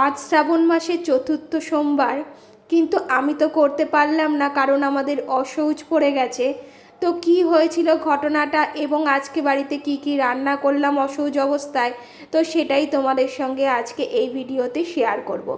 আজ শ্রাবণ মাসের চতুর্থ সোমবার, কিন্তু আমি তো করতে পারলাম না কারণ আমাদের অশৌচ পড়ে গেছে। তো কি হয়েছিল ঘটনাটা এবং আজকে বাড়িতে কি কি রান্না করলাম অশৌচ অবস্থায়, তো সেটাই তোমাদের সঙ্গে আজকে এই ভিডিওতে শেয়ার করব।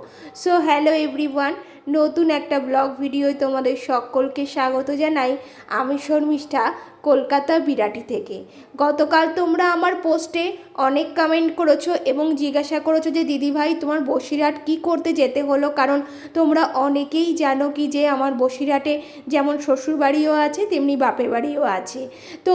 সো হ্যালো এভরিওয়ান, নতুন একটা ব্লগ ভিডিওয় তোমাদের সকলকে স্বাগত জানাই। আমি শর্মিষ্ঠা, কলকাতা বিরাটি থেকে। গতকাল তোমরা আমার পোস্টে অনেক কমেন্ট করেছো এবং জিজ্ঞাসা করেছো যে দিদিভাই তোমার বসিরহাট কি করতে যেতে হলো, কারণ তোমরা অনেকেই জানো কি যে আমার বসিরহাটে যেমন শ্বশুরবাড়িও আছে তেমনি বাপের বাড়িও আছে। তো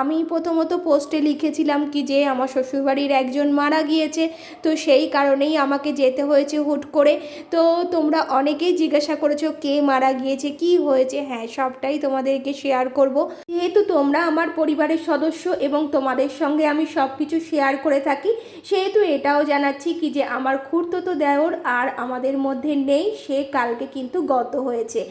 আমি প্রথমত পোস্টে লিখেছিলাম কি যে আমার শ্বশুরবাড়ির একজন মারা গিয়েছে, তো সেই কারণেই আমাকে যেতে হয়েছে হুট করে। তো তোমরা অনেকেই জিজ্ঞাসা করেছো কে মারা গিয়েছে, কি হয়েছে। হ্যাঁ, সবটাই তোমাদেরকে শেয়ার করব, যেহেতু তোমরা আমার পরিবারের সদস্য এবং তোমাদের সঙ্গে আমি সব কিছু শেয়ার করে থাকি, সেহেতু এটাও জানাচ্ছি কি যে আমার খুড়তুতো দেওর আর আমাদের মধ্যে নেই, সে কালকে কিন্তু গত হয়েছে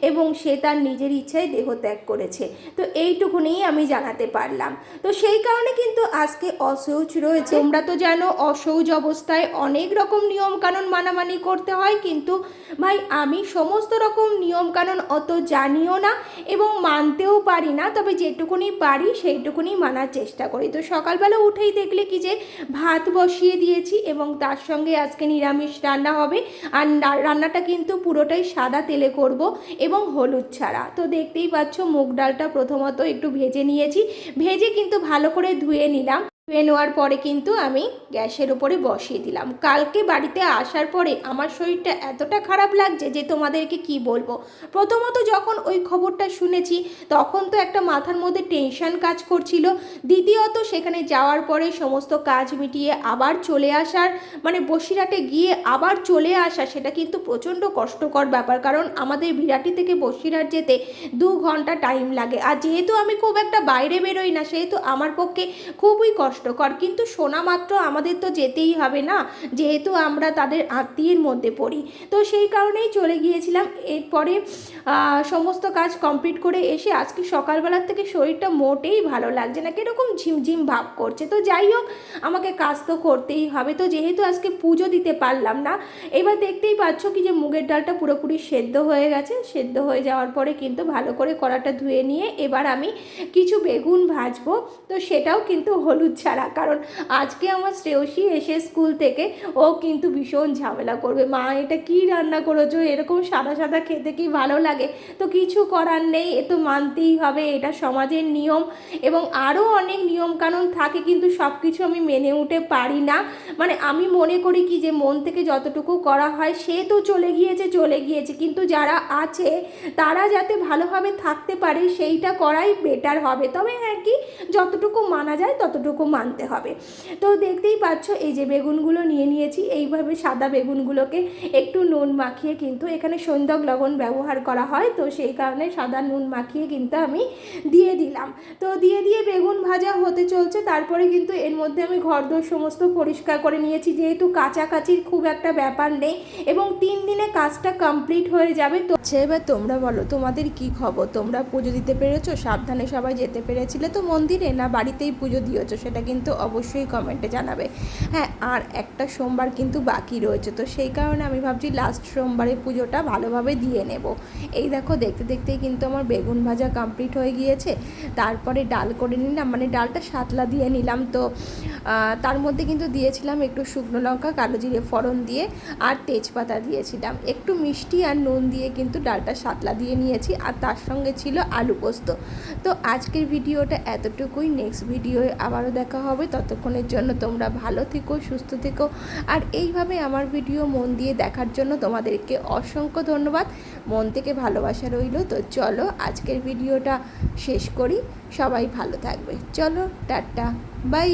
এবং সে তার নিজের ইচ্ছায় দেহত্যাগ করেছে। তো এইটুকুনি আমি জানাতে পারলাম। তো সেই কারণে কিন্তু আজকে অশৌচ রয়েছে। তোমরা তো জানো অশৌচ অবস্থায় অনেক রকম নিয়মকানুন মানামানি করতে হয়, কিন্তু ভাই আমি সমস্ত রকম নিয়মকানুন অত জানিও না এবং মানতেও পারি না, তবে যেটুকুনি পারি সেইটুকুনি মানার চেষ্টা করি। তো সকালবেলা উঠেই দেখলে কি যে ভাত বসিয়ে দিয়েছি এবং তার সঙ্গে আজকে নিরামিষ রান্না হবে। আর রান্নাটা কিন্তু পুরোটাই সাদা তেলে করব এবং হলুদ ছাড়া। তো দেখতেই পাচ্ছ মুগ ডালটা প্রথমত একটু ভেজে নিয়েছি, ভেজে কিন্তু ভালো করে ধুয়ে নিলাম। ধুয়ে নেওয়ার পরে কিন্তু আমি গ্যাসের উপরে বসিয়ে দিলাম। কালকে বাড়িতে আসার পরে আমার শরীরটা এতটা খারাপ লাগছে যে তোমাদেরকে কি বলবো। প্রথমত যখন ওই খবরটা শুনেছি তখন তো একটা মাথার মধ্যে টেনশন কাজ করছিল, দ্বিতীয়ত সেখানে যাওয়ার পরে সমস্ত কাজ মিটিয়ে আবার চলে আসার, মানে বসিরহাটে গিয়ে আবার চলে আসা, সেটা কিন্তু প্রচণ্ড কষ্টকর ব্যাপার, কারণ আমাদের বিরাটি থেকে বসিরহাট যেতে 2 ঘন্টা টাইম লাগে। আর যেহেতু আমি খুব একটা বাইরে বেরোই না, সেহেতু আমার পক্ষে খুবই কষ্টকর, কিন্তু শোনা মাত্র আমাদের তো যেতেই হবে না, যেহেতু আমরা তাদের আত্মীয়ের মধ্যে পড়ি। তো সেই কারণেই চলে গিয়েছিলাম। এরপরে সমস্ত কাজ কমপ্লিট করে এসে আজকে সকালবেলার থেকে শরীরটা মোটেই ভালো লাগছে না, কীরকম ঝিমঝিম ভাব করছে। তো যাই হোক, আমাকে কাজ তো করতেই হবে। তো যেহেতু আজকে পুজো দিতে পারলাম না, এবার দেখতেই পাচ্ছ কি যে মুগের ডালটা পুরোপুরি সেদ্ধ হয়ে গেছে। সেদ্ধ হয়ে যাওয়ার পরে কিন্তু ভালো করে কড়াটা ধুয়ে নিয়ে এবার আমি কিছু বেগুন ভাজবো। তো সেটাও কিন্তু হলুদ ছাড়া, কারণ আজকে আমার শ্রেয়সী এসে স্কুল থেকে ও কিন্তু ভীষণ ঝামেলা করবে, মা এটা কি রান্না করেছো, এরকম সাদা সাদা খেতে কি ভালো লাগে। তো কিছু করার নেই, এ তো মানতেই হবে, এটা সমাজের নিয়ম এবং আরও অনেক নিয়মকানুন থাকে, কিন্তু সব কিছু আমি মেনে উঠতে পারি না। মানে আমি মনে করি কি যে মন থেকে যতটুকু করা হয়, সে তো চলে গিয়েছে, কিন্তু যারা আছে তারা যাতে ভালোভাবে থাকতে পারে সেইটা করাই বেটার হবে। তবে হ্যাঁ, কি যতটুকু মানা যায় ততটুকু মানতে হবে। তো দেখতেই পাচ্ছ এই যে বেগুনগুলো নিয়ে নিয়েছি, এইভাবে সাদা বেগুনগুলোকে একটু নুন মাখিয়ে, কিন্তু এখানে সন্দক লবণ ব্যবহার করা হয়, তো সেই কারণে সাদা নুন মাখিয়ে কিন্তু আমি দিয়ে দিলাম। তো দিয়ে বেগুন ভাজা হতে চলছে। তারপরে কিন্তু এর মধ্যে আমি ঘরদোর সমস্ত পরিষ্কার করে নিয়েছি, যেহেতু কাচাকাচির খুব একটা ব্যাপার নেই এবং 3 দিনে কাজটা কমপ্লিট হয়ে যাবে। তো এবার তোমরা বলো তোমাদের কি খবর, তোমরা পুজো দিতে পেরেছো, সাবধানে সবাই যেতে পেরেছিলে তো মন্দিরে, না বাড়িতেই পুজো দিয়েছো, সেটা কিন্তু অবশ্যই কমেন্টে জানাবে। হ্যাঁ, আর একটা সোমবার কিন্তু বাকি রয়েছে, তো সেই কারণে আমি ভাবছি লাস্ট সোমবারে পুজোটা ভালোভাবে দিয়ে নেব। এই দেখো দেখতে দেখতেই কিন্তু আমার বেগুন ভাজা কমপ্লিট হয়ে গিয়েছে। তারপরে ডাল করে নিলাম, মানে ডালটা সাতলা দিয়ে নিলাম। তো তার মধ্যে কিন্তু দিয়েছিলাম একটু শুকনো লঙ্কা, কালো জিরে ফোড়ন দিয়ে আর তেজপাতা দিয়েছিলাম, একটু মিষ্টি আর নুন দিয়ে কিন্তু ডালটা সাতলা দিয়ে নিয়েছি, আর তার সঙ্গে ছিল আলু পোস্ত। তো আজকের ভিডিওটা এতটুকুই, নেক্সট ভিডিওয়ে আবারও দেখা হবে। ততক্ষণের জন্য তোমরা ভালো থেকো, সুস্থ থেকো, আর এইভাবে আমার ভিডিও মন দিয়ে দেখার জন্য তোমাদেরকে অসংখ্য ধন্যবাদ, মন থেকে ভালোবাসা রইল। তো চলো আজকের ভিডিওটা শেষ করি, সবাই ভালো থাকবে, চলো টাটা, বাই।